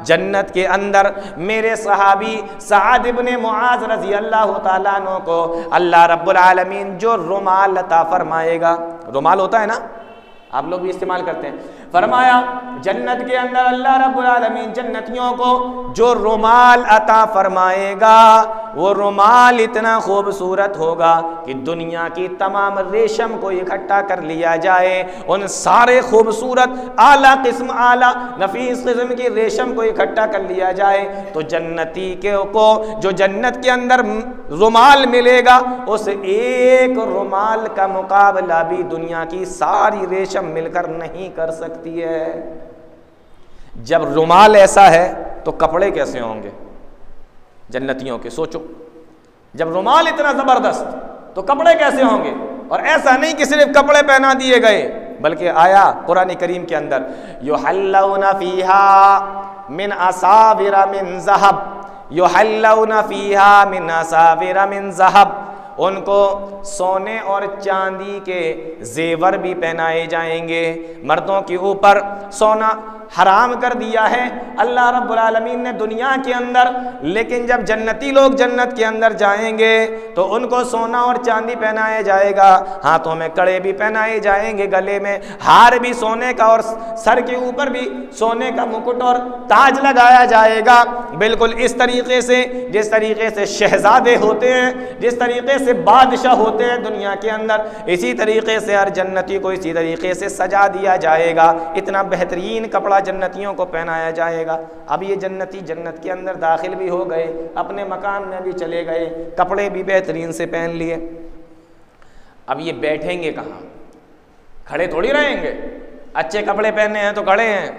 جنت کے اندر میرے صحابی سعد ابن معاذ رضی اللہ تعالیٰ عنہ کو اللہ رب العالمین جو رومال عطا فرمائے گا، رومال ہوتا ہے نا، آپ لوگ بھی استعمال کرتے ہیں، فرمایا جنت کے اندر اللہ رب العالمین جنتیوں کو جو رومال عطا فرمائے گا، وہ رومال اتنا خوبصورت ہوگا کہ دنیا کی تمام ریشم کو اکٹھا کر لیا جائے، ان سارے خوبصورت اعلیٰ قسم، اعلیٰ نفیس قسم کی ریشم کو اکٹھا کر لیا جائے تو جنتی کو جو جنت کے اندر رومال ملے گا، اس ایک رومال کا مقابلہ بھی دنیا کی ساری ریشم مل کر نہیں کر سکتی ہے۔ جب رومال ایسا ہے تو کپڑے کیسے ہوں گے جنتیوں کے؟ سوچو، جب رومال اتنا زبردست تو کپڑے کیسے ہوں گے؟ اور ایسا نہیں کہ صرف کپڑے پہنا دیے گئے، بلکہ آیا قرآن کریم کے اندر یحلون فیہا من اساور من ذہب، یحلون فیہا من اساور من ذہب، ان کو سونے اور چاندی کے زیور بھی پہنائے جائیں گے۔ مردوں کے اوپر سونا حرام کر دیا ہے اللہ رب العالمین نے دنیا کے اندر، لیکن جب جنتی لوگ جنت کے اندر جائیں گے تو ان کو سونا اور چاندی پہنایا جائے گا، ہاتھوں میں کڑے بھی پہنائے جائیں گے، گلے میں ہار بھی سونے کا، اور سر کے اوپر بھی سونے کا مکٹ اور تاج لگایا جائے گا، بالکل اس طریقے سے جس طریقے سے شہزادے ہوتے ہیں، جس طریقے سے بادشاہ ہوتے ہیں دنیا کے اندر، اسی طریقے سے ہر جنتی کو اسی طریقے سے سجا دیا جائے گا، اتنا بہترین کپڑا جنتیوں کو پہنایا جائے گا۔ اب یہ جنتی جنت کے اندر داخل بھی ہو گئے، اپنے مکان میں بھی چلے گئے، کپڑے بھی بہترین سے پہن لیے۔ اب یہ بیٹھیں گے کہاں؟ کھڑے تھوڑی رہیں گے، اچھے کپڑے پہننے ہیں تو کھڑے ہیں،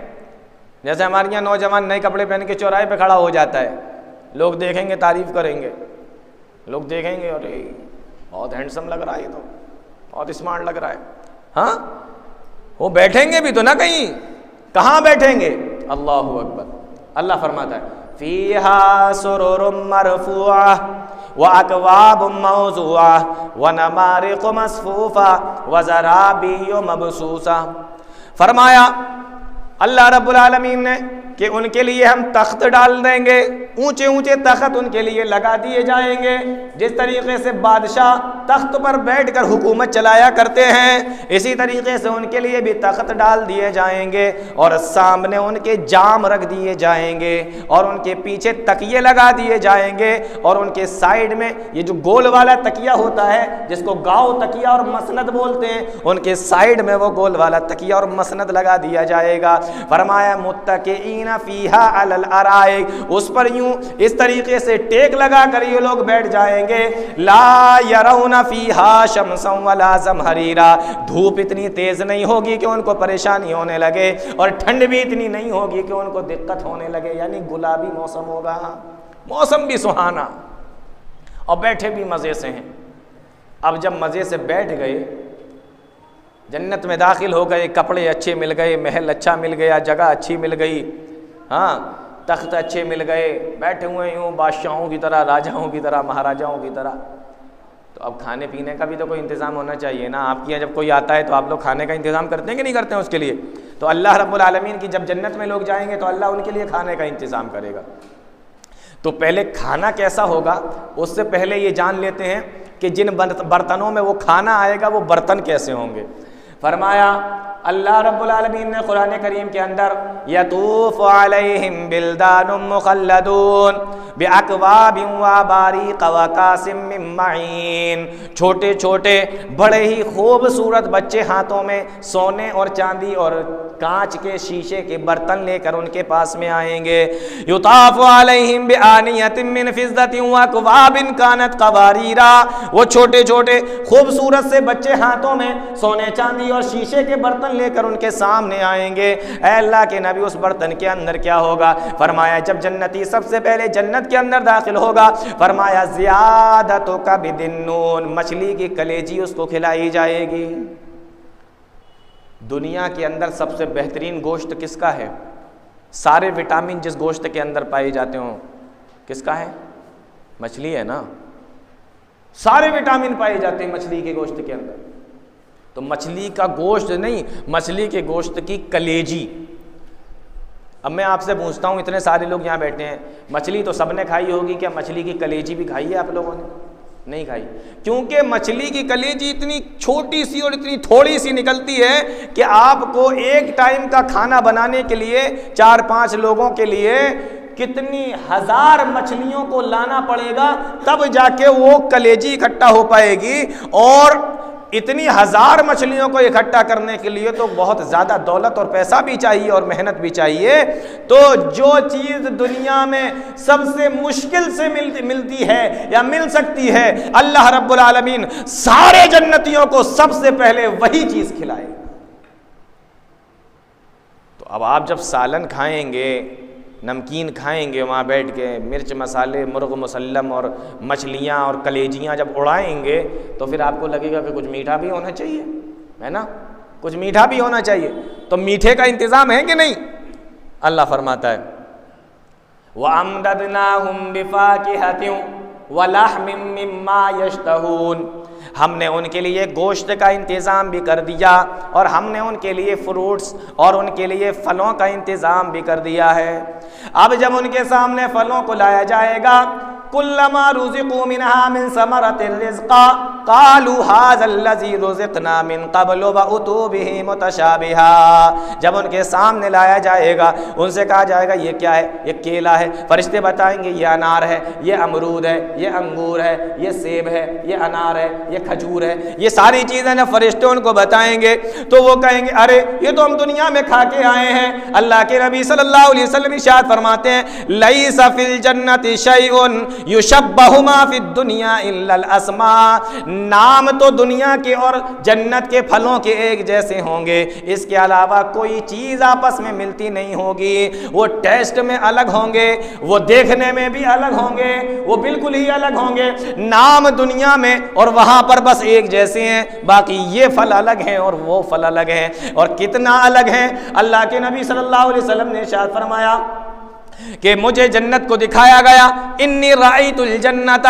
جیسے ہمارے یہاں نوجوان نئے کپڑے پہن کے چوراہے پہ کھڑا ہو جاتا ہے، لوگ دیکھیں گے تعریف کریں گے، لوگ دیکھیں گے ارے بہت ہینڈسم لگ رہا ہے، یہ تو بہت اسمارٹ لگ رہا ہے۔ ہاں، وہ بیٹھیں گے بھی تو نہ کہیں، کہاں بیٹھیں گے؟ اللہ اکبر، اللہ فرماتا ہے فیہا سرر مرفوعہ واکواب موضوعہ ونمارق مصفوفہ وزرابی مبثوثہ۔ فرمایا اللہ رب العالمین نے کہ ان کے لیے ہم تخت ڈال دیں گے، اونچے اونچے تخت ان کے لیے لگا دیے جائیں گے، جس طریقے سے بادشاہ تخت پر بیٹھ کر حکومت چلایا کرتے ہیں، اسی طریقے سے ان کے لیے بھی تخت ڈال دیے جائیں گے، اور سامنے ان کے جام رکھ دیے جائیں گے، اور ان کے پیچھے تکیے لگا دیے جائیں گے، اور ان کے سائیڈ میں یہ جو گول والا تکیہ ہوتا ہے جس کو گاؤ تکیہ اور مسند بولتے ہیں، ان کے سائیڈ میں وہ گول والا تکیہ اور مسند لگا دیا جائے گا۔ فرمایا متکئین فیہا علی الارائک، اس پر یوں اس طریقے سے ٹیک لگا کر یہ لوگ بیٹھ جائیں گے، لا یرون فیہا شمسا ولا زمہریرا، دھوپ اتنی تیز نہیں ہوگی کہ ان کو پریشانی ہونے لگے، اور ٹھنڈ بھی اتنی نہیں ہوگی کہ ان کو دقت ہونے لگے، یعنی گلابی موسم ہوگا، موسم بھی سہانا، اور بیٹھے بھی مزے سے ہیں۔ اب جب مزے سے بیٹھ گئے، جنت میں داخل ہو گئے، کپڑے اچھے مل گئے، محل اچھا مل گیا، جگہ اچھی مل گئی، ہاں تخت اچھے مل گئے، بیٹھے ہوئے یوں بادشاہوں کی طرح، راجاؤں کی طرح، مہاراجاؤں کی طرح، تو اب کھانے پینے کا بھی تو کوئی انتظام ہونا چاہیے نا۔ آپ کے یہاں جب کوئی آتا ہے تو آپ لوگ کھانے کا انتظام کرتے ہیں کہ نہیں کرتے ہیں اس کے لیے؟ تو اللہ رب العالمین کی جب جنت میں لوگ جائیں گے تو اللہ ان کے لیے کھانے کا انتظام کرے گا۔ تو پہلے کھانا کیسا ہوگا اس سے پہلے یہ جان لیتے ہیں کہ جن برتنوں میں وہ کھانا آئے گا وہ برتن کیسے ہوں گے۔ فرمایا اللہ رب العالمین نے قرآن کریم کے اندر یطوف علیہم بلدان مخلدون باکواب واباریق وکاس من معین، چھوٹے چھوٹے بڑے ہی خوبصورت بچے ہاتھوں میں سونے اور چاندی اور کانچ کے شیشے کے برتن لے کر ان کے پاس میں آئیں گے۔ یطاف علیہم بآنیۃ من فضۃ واکواب کانت قواریرا، وہ چھوٹے چھوٹے خوبصورت سے بچے ہاتھوں میں سونے چاندی اور شیشے کے برتن لے کر ان کے سامنے آئیں گے۔ اے اللہ کے نبی، اس برتن کے اندر کیا ہوگا؟ فرمایا جب جنتی سب سے پہلے جنت کے اندر داخل ہوگا، فرمایا زیادت کبد النون، مچھلی کی کلیجی اس کو کھلائی جائے گی۔ دنیا کے اندر سب سے بہترین گوشت کس کا ہے؟ سارے وٹامن جس گوشت کے اندر پائے جاتے ہوں کس کا ہے؟ مچھلی ہے نا، سارے وٹامن پائے جاتے ہیں مچھلی کے گوشت کے اندر۔ تو مچھلی کا گوشت نہیں، مچھلی کے گوشت کی کلیجی، اب میں آپ سے پوچھتا ہوں، اتنے سارے لوگ یہاں بیٹھے ہیں، مچھلی تو سب نے کھائی ہوگی، کیا مچھلی کی کلیجی بھی کھائی ہے آپ لوگوں نے؟ نہیں کھائی، کیونکہ مچھلی کی کلیجی اتنی چھوٹی سی اور اتنی تھوڑی سی نکلتی ہے کہ آپ کو ایک ٹائم کا کھانا بنانے کے لیے 4-5 لوگوں کے لیے کتنی ہزار مچھلیوں کو لانا پڑے گا، تب جا کے وہ کلیجی اکٹھا ہو پائے گی، اور اتنی ہزار مچھلیوں کو اکٹھا کرنے کے لیے تو بہت زیادہ دولت اور پیسہ بھی چاہیے اور محنت بھی چاہیے۔ تو جو چیز دنیا میں سب سے مشکل سے ملتی ہے یا مل سکتی ہے، اللہ رب العالمین سارے جنتیوں کو سب سے پہلے وہی چیز کھلائے۔ تو اب آپ جب سالن کھائیں گے، نمکین کھائیں گے وہاں بیٹھ کے، مرچ مسالے مرغ مسلم اور مچھلیاں اور کلیجیاں جب اڑائیں گے، تو پھر آپ کو لگے گا کہ کچھ میٹھا بھی ہونا چاہیے، ہے نا، کچھ میٹھا بھی ہونا چاہیے۔ تو میٹھے کا انتظام ہے کہ نہیں؟ اللہ فرماتا ہے وَأَمْدَدْنَاهُمْ بِفَاكِهَةٍ وَلَحْمٍ مِّمَّا يَشْتَهُونَ، ہم نے ان کے لیے گوشت کا انتظام بھی کر دیا، اور ہم نے ان کے لیے فروٹس اور ان کے لیے پھلوں کا انتظام بھی کر دیا ہے۔ اب جب ان کے سامنے پھلوں کو لایا جائے گا، کلما رزقوا منها من ثمرۃ الرزق قالوا هذا الذي رزقنا من قبل واتوا به متشابها، جب ان کے سامنے لایا جائے گا، ان سے کہا جائے گا یہ کیا ہے؟ یہ کیلا ہے۔ فرشتے بتائیں گے یہ انار ہے، یہ امرود ہے، یہ انگور ہے، یہ سیب ہے، یہ انار ہے، یہ کھجور ہے، یہ ساری چیزیں جب فرشتے ان کو بتائیں گے تو وہ کہیں گے ارے یہ تو ہم دنیا میں کھا کے آئے ہیں۔ اللہ کے نبی صلی اللہ علیہ وسلم ارشاد فرماتے ہیں لیس فی الجنۃ شیء یشبہ ما فی الدنیا الا الاسماء، نام تو دنیا کے اور جنت کے پھلوں کے ایک جیسے ہوں گے، اس کے علاوہ کوئی چیز آپس میں ملتی نہیں ہوگی۔ وہ ٹیسٹ میں الگ ہوں گے، وہ دیکھنے میں بھی الگ ہوں گے، وہ بالکل ہی الگ ہوں گے۔ نام دنیا میں اور وہاں پر بس ایک جیسے ہیں، باقی یہ پھل الگ ہیں اور وہ پھل الگ ہیں، اور کتنا الگ ہیں۔ اللہ کے نبی صلی اللہ علیہ وسلم نے ارشاد فرمایا کہ مجھے جنت کو دکھایا گیا، انی رأیت الجنت،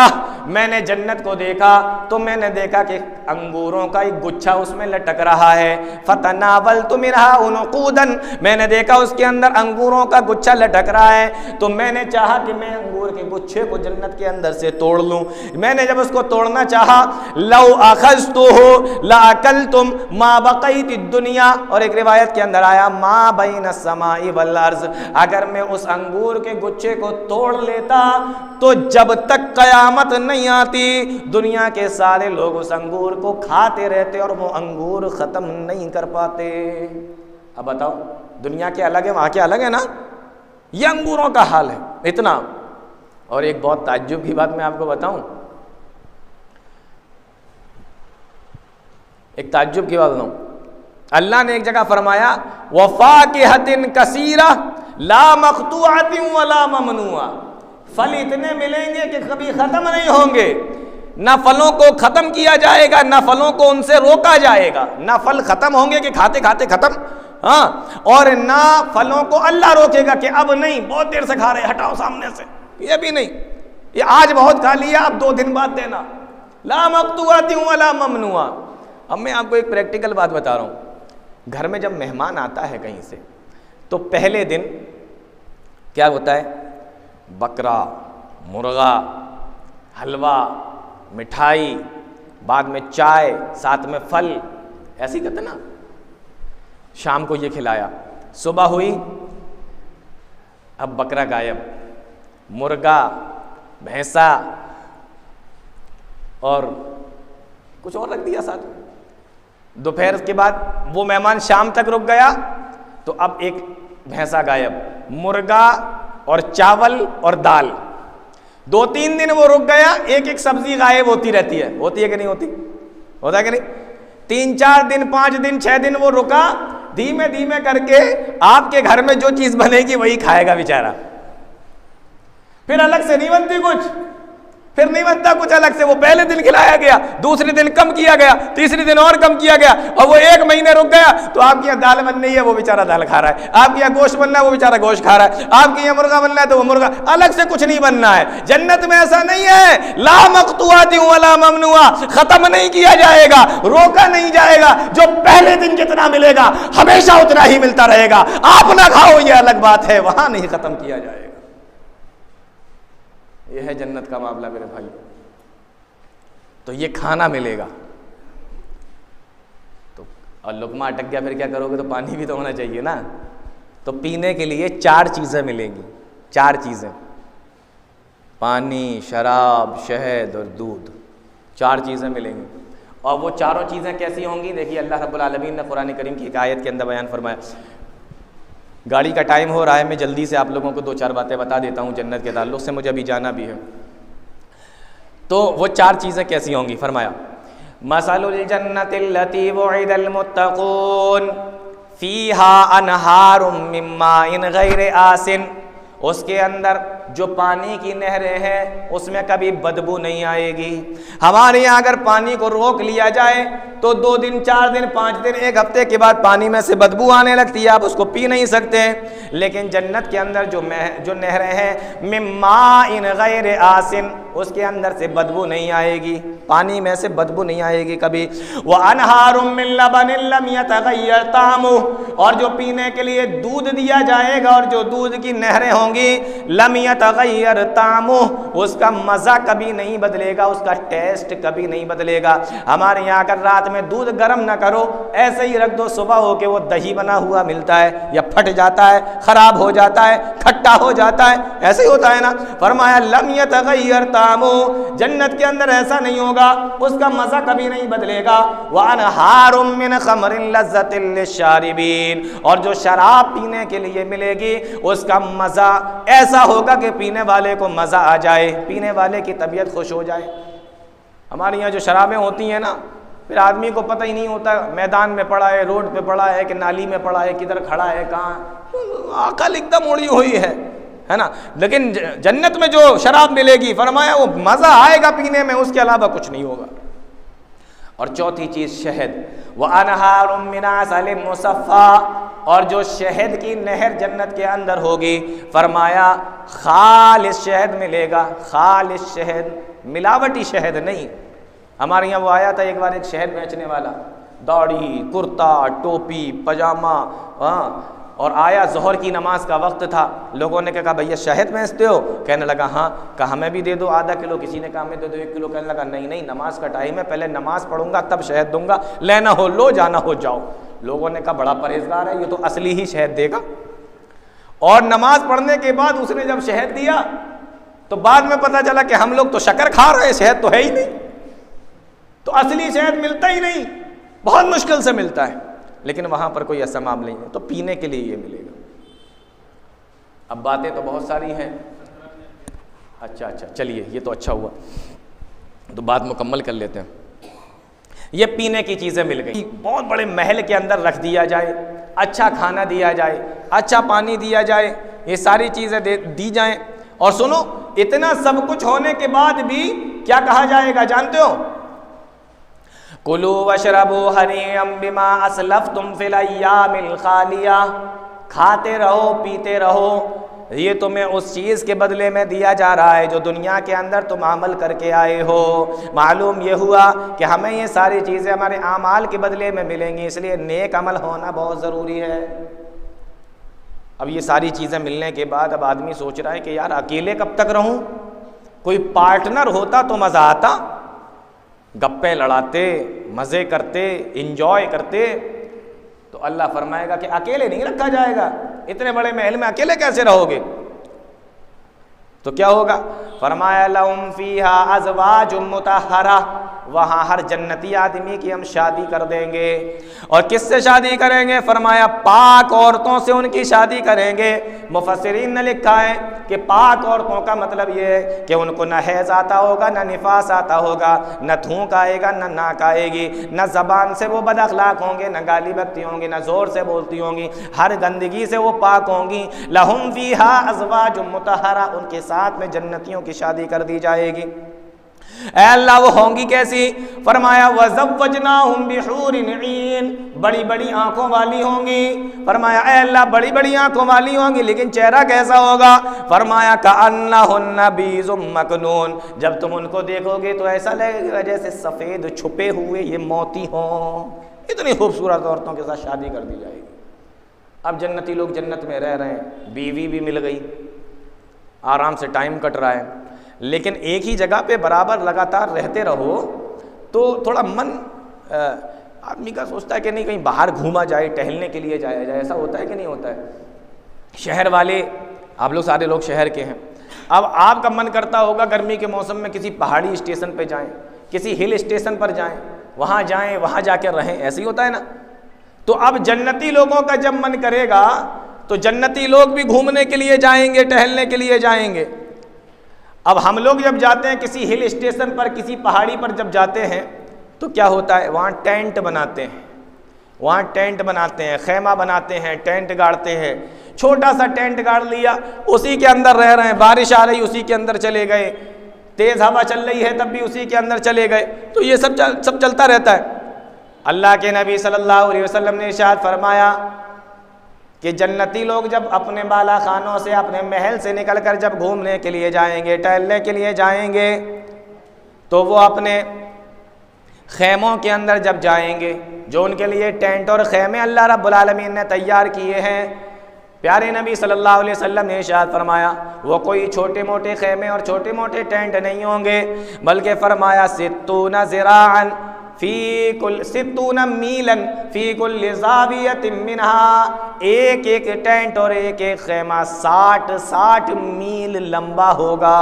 میں نے جنت کو دیکھا تو میں نے دیکھا کہ انگوروں کا ایک گچھا اس میں لٹک رہا ہے، فتناولت منها عنقودا، میں نے دیکھا اس کے اندر انگوروں کا گچھا لٹک رہا ہے، تو میں نے چاہا کہ میں انگور کے گچھے کو جنت کے اندر سے توڑ لوں۔ میں نے جب اس کو توڑنا چاہا، لو اخذته لاکلتم ما بقیت الدنیا، اور ایک روایت کے اندر آیا ما بین السماء والارض، اگر میں اس انگور کے گچھے کو توڑ لیتا تو جب تک قیامت نہیں آتی دنیا کے سارے لوگ اس انگور کو کھاتے رہتے اور وہ انگور ختم نہیں کر پاتے۔ اب بتاؤ، دنیا کے الگ ہے، وہاں کے الگ ہے نا، یہ انگوروں کا حال ہے اتنا۔ اور ایک بہت تعجب کی بات میں آپ کو بتاؤں، ایک تعجب کی بات بتاؤں، اللہ نے ایک جگہ فرمایا وَفَاكِهَةٍ كَثِيرَةٍ لا مقطوعۃ ولا ممنوعہ، پھل اتنے ملیں گے کہ کبھی ختم نہیں ہوں گے، نہ پھلوں کو ختم کیا جائے گا نہ پھلوں کو ان سے روکا جائے گا، نہ پھل ختم ہوں گے کہ کھاتے کھاتے ختم، ہاں، اور نہ پھلوں کو اللہ روکے گا کہ اب نہیں، بہت دیر سے کھا رہے ہٹاؤ سامنے سے، یہ بھی نہیں، یہ آج بہت کھا لیا اب 2 دن بعد دینا، لا مقطوعۃ ولا ممنوعہ۔ اب میں آپ کو ایک پریکٹیکل بات بتا رہا ہوں، گھر میں جب مہمان آتا ہے کہیں سے تو پہلے دن کیا ہوتا ہے؟ بکرا، مرغا، حلوہ، مٹھائی، بعد میں چائے، ساتھ میں پھل، ایسے ہی کرتے نا، شام کو یہ کھلایا، صبح ہوئی اب بکرا غائب، مرغا، بھینسا اور کچھ اور رکھ دیا ساتھ میں، دوپہر کے بعد وہ مہمان شام تک رک گیا تو اب ایک بھینسا غائب، مرغا اور چاول اور دال، 2-3 دن وہ رک گیا، ایک سبزی غائب ہوتی رہتی ہے، ہوتی ہے کہ نہیں ہوتی؟ ہوتا ہے کہ نہیں؟ 3-4 دن 5 دن 6 دن وہ رکا، دھیمے دھیمے کر کے آپ کے گھر میں جو چیز بنے گی وہی کھائے گا بیچارہ، پھر الگ سے نہیں بنتی کچھ، پھر نہیں بنتا کچھ الگ سے، وہ پہلے دن کھلایا گیا، دوسرے دن کم کیا گیا، تیسرے دن اور کم کیا گیا، اور وہ 1 مہینے رک گیا تو آپ کے یہاں دال بن رہی ہے وہ بیچارہ دال کھا رہا ہے، آپ کے یہاں گوشت بننا ہے وہ بیچارہ گوشت کھا رہا ہے، آپ کے یہاں مرغا بننا ہے تو وہ مرغا، الگ سے کچھ نہیں بننا ہے۔ جنت میں ایسا نہیں ہے، لا مقطوعۃ ولا ممنوعہ، ختم نہیں کیا جائے گا، روکا نہیں جائے گا، جو پہلے دن جتنا ملے گا ہمیشہ اتنا ہی ملتا رہے گا، آپ نہ کھاؤ یہ الگ بات ہے، وہاں نہیں ختم کیا جائے گا۔ یہ ہے جنت کا معاملہ میرے بھائی۔ تو یہ کھانا ملے گا تو، اور لقمہ اٹک گیا پھر کیا کرو گے؟ تو پانی بھی تو ہونا چاہیے نا۔ تو پینے کے لیے 4 چیزیں ملیں گی، 4 چیزیں، پانی، شراب، شہد اور دودھ، 4 چیزیں ملیں گی۔ اور وہ چاروں چیزیں کیسی ہوں گی؟ دیکھیے اللہ رب العالمین نے قرآن کریم کی ایک آیت کے اندر بیان فرمایا۔ گاڑی کا ٹائم ہو رہا ہے، میں جلدی سے آپ لوگوں کو 2-4 باتیں بتا دیتا ہوں جنت کے تعلق سے، مجھے ابھی جانا بھی ہے۔ تو وہ 4 چیزیں کیسی ہوں گی؟ فرمایا مثل الجنۃ التی وعد المتقون فیہا انہار من ماء غیر آسن، اس کے اندر جو پانی کی نہریں ہیں اس میں کبھی بدبو نہیں آئے گی۔ ہمارے یہاں اگر پانی کو روک لیا جائے تو 2 دن 4 دن 5 دن 1 ہفتے کے بعد پانی میں سے بدبو آنے لگتی ہے، آپ اس کو پی نہیں سکتے۔ لیکن جنت کے اندر جو نہریں ہیں من ماء غیر آسن، اس کے اندر سے بدبو نہیں آئے گی، پانی میں سے بدبو نہیں آئے گی کبھی۔ وَأَنْهَارٌ مِّن لَبَنٍ لَّمْ يَتَغَيَّرْ طَعْمُهُ، اور جو پینے کے لیے دودھ دیا جائے گا اور جو دودھ کی نہریں ہوں گی، لَمْ يَتَغَيَّرْ طَعْمُهُ، اس کا مزہ کبھی نہیں بدلے گا، اس کا ٹیسٹ کبھی نہیں بدلے گا۔ ہمارے یہاں اگر رات میں دودھ گرم نہ کرو، ایسے ہی رکھ دو، صبح ہو کے وہ دہی بنا ہوا ملتا ہے، یا پھٹ جاتا ہے، خراب ہو جاتا ہے، کھٹا ہو جاتا ہے، ایسے ہی ہوتا ہے نا۔ فرمایا لم يتغیر طعمہ، جنت کے اندر ایسا نہیں ہوگا، اس کا مزہ کبھی نہیں بدلے گا۔ وانہار من خمر لذۃ للشاربین، اور جو شراب پینے کے لیے ملے گی اس کا مزہ ایسا ہوگا کہ پینے والے کو مزہ آ جائے، پینے والے کی طبیعت خوش ہو جائے۔ ہمارے یہاں جو شرابیں ہوتی ہیں نا، پھر آدمی کو پتہ ہی نہیں ہوتا میدان میں پڑا ہے، روڈ پہ پڑا ہے کہ نالی میں پڑا ہے، کدھر کھڑا ہے، کہاں، عقل ایک دم اڑی ہوئی ہے نا۔ لیکن جنت میں جو شراب ملے گی، فرمایا وہ مزہ آئے گا پینے میں، اس کے علاوہ کچھ نہیں ہوگا۔ اور چوتھی چیز شہد، وَأَنْهَارٌ مِّنْ عَسَلٍ مُّصَفًّى، اور جو شہد کی نہر جنت کے اندر ہوگی، فرمایا خالص شہد ملے گا، خالص شہد، ملاوٹی شہد نہیں۔ ہمارے یہاں وہ آیا تھا ایک بار ایک شہد بیچنے والا، داڑھی، کرتا، ٹوپی، پاجامہ، اور آیا ظہر کی نماز کا وقت تھا، لوگوں نے کہا بھیا شہد بیچتے ہو؟ کہنے لگا ہاں۔ کہا ہمیں بھی دے دو آدھا کلو، کسی نے کہا ہمیں دے دو 1 کلو، کہنے لگا نہیں نہیں، نماز کا ٹائم ہے، پہلے نماز پڑھوں گا تب شہد دوں گا، لینا ہو لو، جانا ہو جاؤ۔ لوگوں نے کہا بڑا پرہیزگار ہے، یہ تو اصلی ہی شہد دے گا۔ اور نماز پڑھنے کے بعد اس نے جب شہد دیا تو بعد میں پتہ چلا کہ ہم لوگ تو شکر کھا رہے ہیں، شہد تو ہے ہی نہیں، تو اصلی شہد ملتا ہی نہیں، بہت مشکل سے ملتا ہے۔ لیکن وہاں پر کوئی ایسا معاملہ نہیں ہے، تو پینے کے لیے یہ ملے گا۔ اب باتیں تو بہت ساری ہیں، اچھا چلیے یہ تو اچھا ہوا، تو بات مکمل کر لیتے ہیں۔ یہ پینے کی چیزیں مل گئی، بہت بڑے محل کے اندر رکھ دیا جائے، اچھا کھانا دیا جائے، اچھا پانی دیا جائے، یہ ساری چیزیں دی جائیں۔ اور سنو، اتنا سب کچھ ہونے کے بعد بھی کیا کہا جائے گا جانتے ہو؟ کُلُوا وَاشْرَبُوا ہَنِیئًا بِمَا أَسْلَفْتُمْ فِی الْأَیَّامِ الْخَالِیَہ، کھاتے رہو پیتے رہو، یہ تمہیں اس چیز کے بدلے میں دیا جا رہا ہے جو دنیا کے اندر تم عمل کر کے آئے ہو۔ معلوم یہ ہوا کہ ہمیں یہ ساری چیزیں ہمارے اعمال کے بدلے میں ملیں گی، اس لیے نیک عمل ہونا بہت ضروری ہے۔ اب یہ ساری چیزیں ملنے کے بعد اب آدمی سوچ رہا ہے کہ یار اکیلے کب تک رہوں، کوئی پارٹنر ہوتا تو مزہ آتا، گپیں لڑاتے، مزے کرتے، انجوائے کرتے۔ تو اللہ فرمائے گا کہ اکیلے نہیں رکھا جائے گا، اتنے بڑے محل میں اکیلے کیسے رہو گے؟ تو کیا ہوگا؟ فرمایا لَهُمْ فِيهَا أَزْوَاجٌ مُطَهَّرَةٌ، وہاں ہر جنتی آدمی کی ہم شادی کر دیں گے۔ اور کس سے شادی کریں گے؟ فرمایا پاک عورتوں سے ان کی شادی کریں گے۔ مفسرین نے لکھا ہے کہ پاک عورتوں کا مطلب یہ ہے کہ ان کو نہ حیض آتا ہوگا، نہ نفاس آتا ہوگا، نہ تھونک آئے گا، نہ ناک آئے گی، نہ زبان سے وہ بد اخلاق ہوں گے، نہ گالی بکتی ہوں گی، نہ زور سے بولتی ہوں گی، ہر گندگی سے وہ پاک ہوں گی۔ لَهُمْ فِيهَا أَزْوَاجٌ مُطَهَّرَةٌ، ان کے ساتھ میں جنتیوں کی شادی کر دی جائے گی۔ اے اللہ وہ ہوں گی کیسی؟ فرمایا وَزَوَّجْنَاهُمْ بِحُورٍ عِينٍ، بڑی بڑی آنکھوں والی ہوں گی۔ فرمایا اے اللہ بڑی بڑی آنکھوں والی ہوں گی، لیکن چہرہ کیسا ہوگا؟ فرمایا كَأَنَّهُنَّ بِيضٌ مَكْنُونٌ، جب تم ان کو دیکھو گے تو ایسا لگے گا جیسے سفید چھپے ہوئے یہ موتی ہوں۔ اتنی خوبصورت عورتوں کے ساتھ شادی کر دی جائے گی۔ اب جنتی لوگ جنت میں رہ رہے ہیں، بیوی بھی مل گئی، آرام سے ٹائم کٹ رہا ہے، لیکن ایک ہی جگہ پہ برابر لگاتار رہتے رہو تو تھوڑا من آدمی کا سوچتا ہے کہ نہیں کہیں باہر گھوما جائے، ٹہلنے کے لیے جایا جائے۔ ایسا ہوتا ہے کہ نہیں ہوتا ہے؟ شہر والے، آپ لوگ سارے لوگ شہر کے ہیں، اب آپ کا من کرتا ہوگا گرمی کے موسم میں کسی پہاڑی اسٹیشن پہ جائیں، کسی ہل اسٹیشن پر جائیں، وہاں جائیں، وہاں جا کے رہیں، ایسے ہی ہوتا ہے نا؟ تو اب جنتی لوگوں کا جب من کرے گا تو جنتی لوگ بھی گھومنے کے لیے جائیں گے، ٹہلنے کے لیے جائیں گے۔ اب ہم لوگ جب جاتے ہیں کسی ہل اسٹیشن پر، کسی پہاڑی پر جب جاتے ہیں تو کیا ہوتا ہے؟ وہاں ٹینٹ بناتے ہیں، وہاں ٹینٹ بناتے ہیں، خیمہ بناتے ہیں، ٹینٹ گاڑتے ہیں۔ چھوٹا سا ٹینٹ گاڑ لیا، اسی کے اندر رہ رہے ہیں، بارش آ رہی اسی کے اندر چلے گئے، تیز ہوا چل رہی ہے تب بھی اسی کے اندر چلے گئے، تو یہ سب چلتا رہتا ہے۔ اللہ کے نبی صلی اللہ علیہ وسلم نے ارشاد فرمایا کہ جنتی لوگ جب اپنے بالا خانوں سے، اپنے محل سے نکل کر جب گھومنے کے لیے جائیں گے، ٹہلنے کے لیے جائیں گے، تو وہ اپنے خیموں کے اندر جب جائیں گے، جو ان کے لیے ٹینٹ اور خیمے اللہ رب العالمین نے تیار کیے ہیں، پیارے نبی صلی اللہ علیہ وسلم نے ارشاد فرمایا وہ کوئی چھوٹے موٹے خیمے اور چھوٹے موٹے ٹینٹ نہیں ہوں گے، بلکہ فرمایا 60 ذراعاً فی کل 60 میلا فی کل زاویۃ منہا، ایک ایک ٹینٹ اور ایک ایک خیمہ 60 میل لمبا ہوگا۔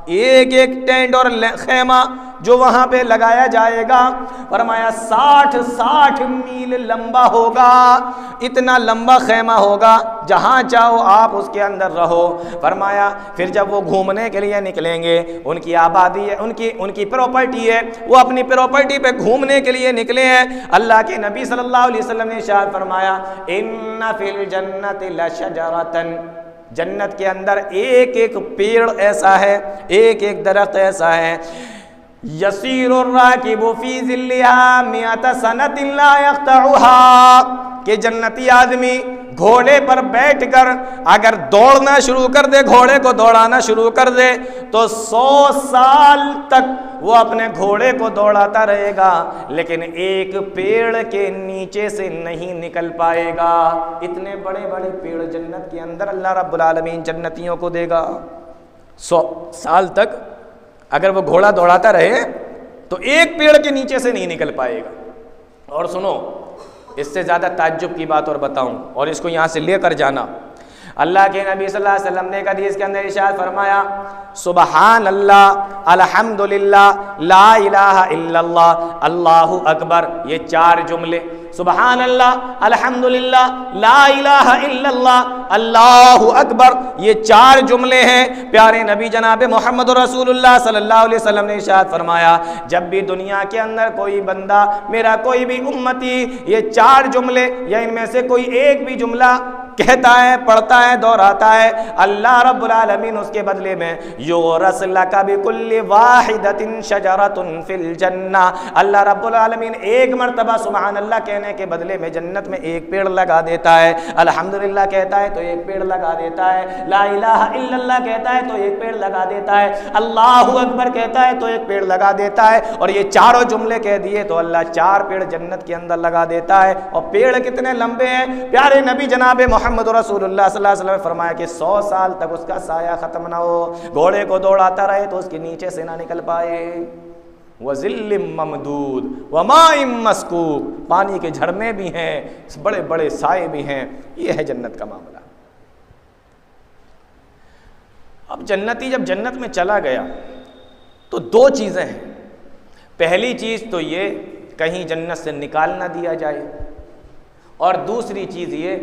ایک ایک ٹینٹ اور خیمہ جو وہاں پہ لگایا جائے گا، فرمایا 60 میل لمبا ہوگا، اتنا لمبا خیمہ ہوگا، جہاں چاہو آپ اس کے اندر رہو۔ فرمایا پھر جب وہ گھومنے کے لیے نکلیں گے، ان کی آبادی ہے، ان کی پراپرٹی ہے، وہ اپنی پراپرٹی پہ گھومنے کے لیے نکلے ہیں، اللہ کے نبی صلی اللہ علیہ وسلم نے ارشاد فرمایا ان فی الجنۃ لشجرۃ، جنت کے اندر ایک ایک پیڑ ایسا ہے، ایک ایک درخت ایسا ہے، یسیر الراکب فی ظلها 100 سنۃ لا یقطعها، کہ جنتی آدمی گھوڑے پر بیٹھ کر اگر دوڑنا شروع کر دے، گھوڑے کو دوڑانا شروع کر دے تو 100 سال تک وہ اپنے گھوڑے کو دوڑاتا رہے گا، لیکن ایک پیڑ کے نیچے سے نہیں نکل پائے گا۔ اتنے بڑے بڑے پیڑ جنت کے اندر اللہ رب العالمین جنتیوں کو دے گا۔ 100 سال تک اگر وہ گھوڑا دوڑاتا رہے تو ایک پیڑ کے نیچے سے نہیں نکل پائے گا۔ اور سنو، اس سے زیادہ تعجب کی بات اور بتاؤں، اور اس کو یہاں سے لے کر جانا، اللہ کے نبی صلی اللہ علیہ وسلم نے ایک حدیث کے اندر ارشاد فرمایا سبحان اللہ، الحمدللہ، لا الہ الا اللہ، اللہ اکبر، یہ 4 جملے، سبحان اللہ، الحمدللہ، لا الہ الا اللہ، اللہ اکبر، یہ 4 جملے ہیں۔ پیارے نبی جناب محمد رسول اللہ صلی اللہ علیہ وسلم نے ارشاد فرمایا جب بھی دنیا کے اندر کوئی بندہ، میرا کوئی بھی امتی، یہ 4 جملے یا ان میں سے کوئی ایک بھی جملہ کہتا ہے، پڑھتا ہے، دہراتا ہے، اللہ رب العالمین اس کے بدلے میں یورث لک بکل واحدۃ شجرۃ فی الجنہ، اللہ رب العالمین ایک مرتبہ سبحان اللہ کہنے کے بدلے میں جنت میں ایک پیڑ لگا دیتا ہے، الحمدللہ کہتا ہے تو ایک پیڑ لگا دیتا ہے، لا الہ الا اللہ کہتا ہے تو ایک پیڑ لگا دیتا ہے، اللہ اکبر کہتا ہے تو ایک پیڑ لگا دیتا ہے، اور یہ 4 جملے کہہ دیے تو اللہ 4 پیڑ جنت کے اندر لگا دیتا ہے۔ اور پیڑ کتنے لمبے ہیں؟ پیارے نبی جناب محمد رسول اللہ صلی اللہ علیہ وسلم نے فرمایا کہ 100 سال تک اس کا سایہ ختم نہ ہو، گھوڑے کو دوڑاتا رہے تو اس کے نیچے سے نہ نکل پائے۔ وَظِلٍّ مَّمْدُودٍ وَمَاءٍ مَّسْكُوبٍ، پانی کے جھرنے بھی ہیں، بڑے بڑے سائے بھی ہیں۔ یہ ہے جنت کا معاملہ۔ اب جنتی جب جنت میں چلا گیا تو 2 چیزیں ہیں۔ پہلی چیز تو یہ کہیں جنت سے نکال نہ دیا جائے، اور دوسری چیز یہ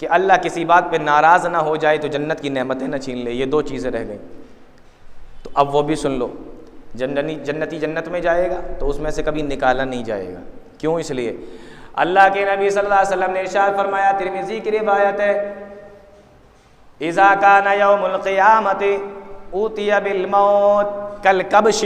کہ اللہ کسی بات پہ ناراض نہ ہو جائے تو جنت کی نعمتیں نہ چھین لے۔ یہ 2 چیزیں رہ گئیں۔ تو اب وہ بھی سن لو، جنتی جنت میں جائے گا تو اس میں سے کبھی نکالا نہیں جائے گا۔ کیوں؟ اس لیے اللہ کے نبی صلی اللہ علیہ وسلم نے ارشاد فرمایا، ترمذی کی روایت ہے، اذا کان یوم القیامت اوتیا بالموت کالکبش۔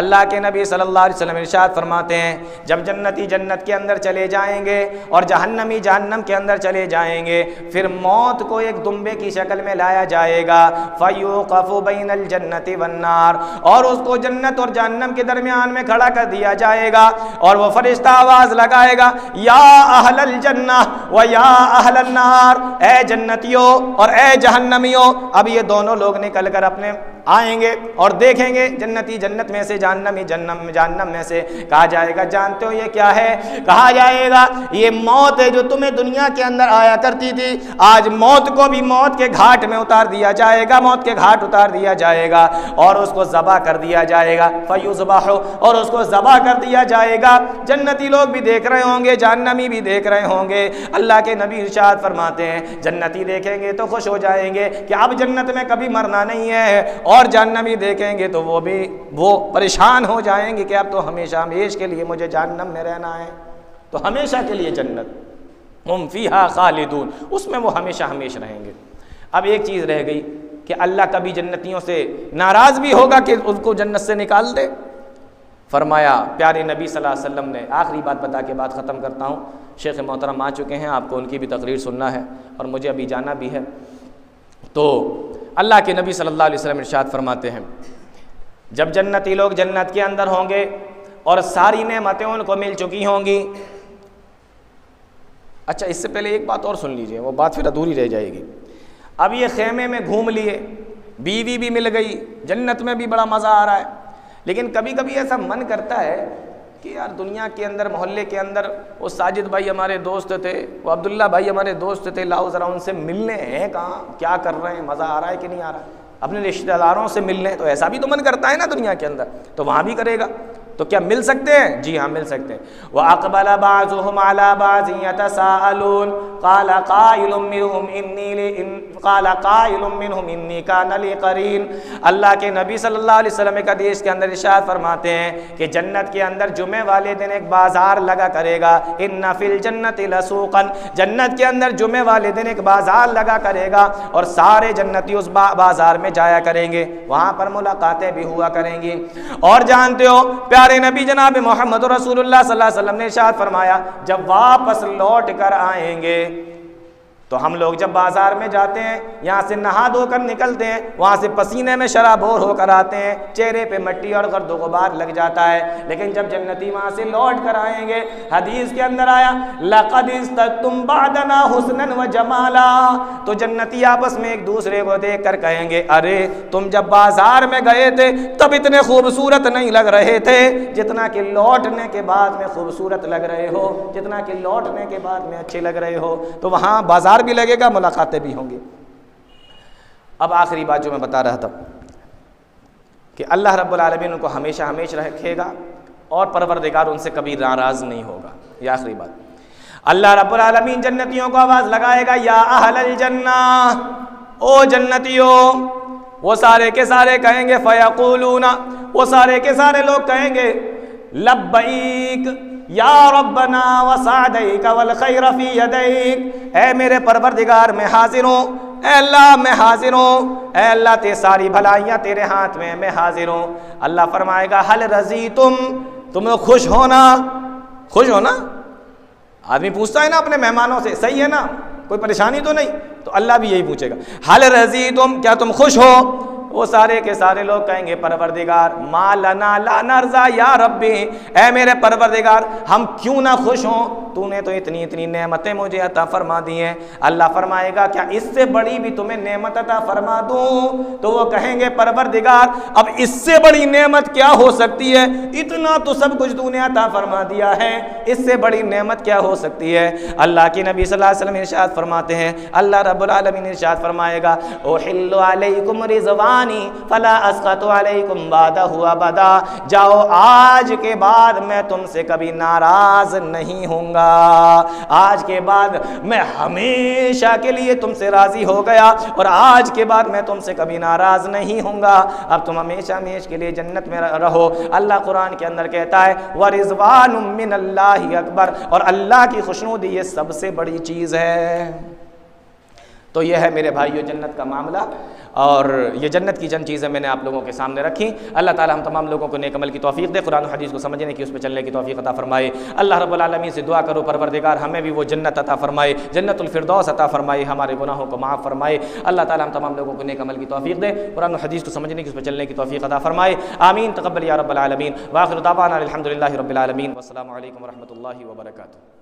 اللہ کے نبی صلی اللہ علیہ وسلم ارشاد فرماتے ہیں جب جنتی جنت کے اندر چلے جائیں گے اور جہنمی جہنم کے اندر چلے جائیں گے، پھر موت کو ایک دمبے کی شکل میں لایا جائے گا، فیوقف بین الجنت والنار، اور اس کو جنت اور جہنم کے درمیان میں کھڑا کر دیا جائے گا، اور وہ فرشتہ آواز لگائے گا یا اہل الجنہ و یا اہل النار، اے جنتیوں اور اے جہنمیوں۔ اب یہ دونوں لوگ نکل کر اپنے آئیں گے اور دیکھیں گے، جنتی جنت میں سے، جہنمی جہنم میں سے۔ کہا جائے گا جانتے ہو یہ کیا ہے؟ کہا جائے گا یہ موت ہے جو تمہیں دنیا کے اندر آیا کرتی تھی، آج موت کو بھی موت کے گھاٹ میں اتار دیا جائے گا، موت کے گھاٹ اتار دیا جائے گا اور اس کو ذبح کر دیا جائے گا، فیذبح، اور اس کو ذبح کر دیا جائے گا۔ جنتی لوگ بھی دیکھ رہے ہوں گے، جہنمی بھی دیکھ رہے ہوں گے۔ اللہ کے نبی ارشاد فرماتے ہیں جنتی دیکھیں گے تو خوش ہو جائیں گے کہ اب جنت میں کبھی مرنا نہیں ہے، اور جہنمی دیکھیں گے تو وہ پریشان ہو جائیں گے کہ اب تو ہمیشہ ہمیشہ کے لیے مجھے جہنم میں رہنا ہے، تو ہمیشہ کے لیے جنت، ہم فیہا خالدون، اس میں وہ ہمیشہ ہمیشہ رہیں گے۔ اب ایک چیز رہ گئی کہ اللہ کبھی جنتیوں سے ناراض بھی ہوگا کہ اس کو جنت سے نکال دے؟ فرمایا پیارے نبی صلی اللہ علیہ وسلم نے، آخری بات بتا کے بات ختم کرتا ہوں، شیخ محترم آ چکے ہیں، آپ کو ان کی بھی تقریر سننا ہے اور مجھے ابھی جانا بھی ہے۔ تو اللہ کے نبی صلی اللہ علیہ وسلم ارشاد فرماتے ہیں جب جنتی لوگ جنت کے اندر ہوں گے اور ساری نعمتیں ان کو مل چکی ہوں گی۔ اچھا اس سے پہلے ایک بات اور سن لیجئے، وہ بات پھر ادھوری رہ جائے گی۔ اب یہ خیمے میں گھوم لیے، بیوی بھی مل گئی، جنت میں بھی بڑا مزہ آ رہا ہے، لیکن کبھی کبھی ایسا من کرتا ہے کہ یار دنیا کے اندر، محلے کے اندر وہ ساجد بھائی ہمارے دوست تھے، وہ عبداللہ بھائی ہمارے دوست تھے، لاؤ ذرا ان سے ملنے ہیں، کہاں کیا کر رہے ہیں، مزہ آ رہا ہے کہ نہیں آ رہا ہے، اپنے رشتہ داروں سے ملنے، تو ایسا بھی تو من کرتا ہے نا دنیا کے اندر، تو وہاں بھی کرے گا۔ تو کیا مل سکتے ہیں؟ جی ہاں مل سکتے ہیں۔ وَأَقْبَلَ بَعْضُهُمْ عَلَى بَعْضٍ يَتَسَاءَلُونَ قَالَ قَائِلٌ مِّنْهُمْ إِنِّي كَانَ لِي قَرِينٌ۔ اللہ کے نبی صلی اللہ علیہ وسلم ایک حدیث کے اندر ارشاد فرماتے ہیں کہ جنت کے اندر جمعے والے دن ایک بازار لگا کرے گا، إِنَّ فِي الْجَنَّةِ لَسُوقًا، جنت کے اندر جمعے والے دن ایک بازار لگا کرے گا اور سارے جنتی اس بازار میں جایا کریں گے، وہاں پر ملاقاتیں بھی ہوا کریں گی۔ اور جانتے ہو پیارے نبی جناب محمد رسول اللہ صلی اللہ علیہ وسلم نے ارشاد فرمایا جب واپس لوٹ کر آئیں گے تو ہم لوگ جب بازار میں جاتے ہیں، یہاں سے نہا دھو کر نکلتے ہیں، وہاں سے پسینے میں شرابور ہو کر آتے ہیں، چہرے پہ مٹی اور گرد و غبار لگ جاتا ہے، لیکن جب جنتی وہاں سے لوٹ کر آئیں گے، حدیث کے اندر آیا لَقَدْ اسْتَدْتُمْ بَعْدَنَا حُسْنًا وَجَمَالًا، تو جنتی آپس میں ایک دوسرے کو دیکھ کر کہیں گے ارے تم جب بازار میں گئے تھے تب اتنے خوبصورت نہیں لگ رہے تھے جتنا کہ لوٹنے کے بعد میں خوبصورت لگ رہے ہو، جتنا کہ لوٹنے کے بعد میں اچھے لگ رہے ہو۔ تو وہاں بازار بھی لگے گا، ملاقاتیں بھی ہوں گی۔ اب آخری بات جو میں بتا رہا تھا کہ اللہ رب العالمین ان کو ہمیشہ ہمیشہ رکھے گا اور پروردگار ان سے کبھی ناراض نہیں ہوگا۔ یہ آخری بات، اللہ رب العالمین جنتیوں کو آواز لگائے گا یا اہل الجنہ، او جنتیوں، وہ سارے کے سارے کہیں گے فیقولون، وہ سارے کے سارے لوگ کہیں گے لبیک یا ربنا وسعدیک والخیر فی یدیک، اے میرے پروردگار میں حاضر ہوں، اے اللہ میں حاضر ہوں، اے اللہ تے ساری بھلائیاں تیرے ہاتھ میں، میں حاضر ہوں۔ اللہ فرمائے گا حل رضیتم، تمہیں خوش ہونا، خوش ہونا، آدمی پوچھتا ہے نا اپنے مہمانوں سے صحیح ہے نا، کوئی پریشانی تو نہیں، تو اللہ بھی یہی پوچھے گا حل رضیتم، کیا تم خوش ہو؟ وہ سارے کے سارے لوگ کہیں گے پروردگار ما لنا لا نرضا یا ربی، اے میرے پروردگار ہم کیوں نہ خوش ہوں، تو نے تو اتنی اتنی نعمتیں مجھے عطا فرما دی ہیں۔ اللہ فرمائے گا کیا اس سے بڑی بھی تمہیں نعمت عطا فرما دوں؟ تو وہ کہیں گے پروردگار اب اس سے بڑی نعمت کیا ہو سکتی ہے، اتنا تو سب کچھ تو نے عطا فرما دیا ہے، اس سے بڑی نعمت کیا ہو سکتی ہے؟ اللہ کے نبی صلی اللہ علیہ وسلم ارشاد فرماتے ہیں، اللہ رب العالمین ارشاد فرمائے گا احل علیکم رضوانی فلا اسقط علیکم بعدہ ابدا، جاؤ آج کے بعد میں تم سے کبھی ناراض نہیں ہوں گا، آج کے بعد میں ہمیشہ کے لیے تم سے راضی ہو گیا اور آج کے بعد میں تم سے کبھی ناراض نہیں ہوں گا، اب تم ہمیشہ ہمیشہ کے لیے جنت میں رہو۔ اللہ قرآن کے اندر کہتا ہے وَرِضْوَانٌ مِّنَ اللَّهِ اکبر، اور اللہ کی خوشنودی یہ سب سے بڑی چیز ہے۔ تو یہ ہے میرے بھائیو جنت کا معاملہ، اور یہ جنت کی چند چیزیں میں نے آپ لوگوں کے سامنے رکھی۔ اللہ تعالی ہم تمام لوگوں کو نیک عمل کی توفیق دے، قرآن و حدیث کو سمجھنے کی، اس پہ چلنے کی توفیق عطا فرمائے۔ اللہ رب العالمین سے دعا کرو پروردگار ہمیں بھی وہ جنت عطا فرمائے، جنت الفردوس عطا فرمائے، ہمارے گناہوں کو معاف فرمائے۔ اللہ تعالی ہم تمام لوگوں کو نیک عمل کی توفیق دے، قرآن و حدیث کو سمجھنے کی، اس پہ چلنے کی توفیق عطا فرمائے۔ آمین، تقبل یا رب العالمین، وآخر دعوانا الحمدللہ رب العالمین، والسلام علیکم ورحمۃ اللہ وبرکاتہ۔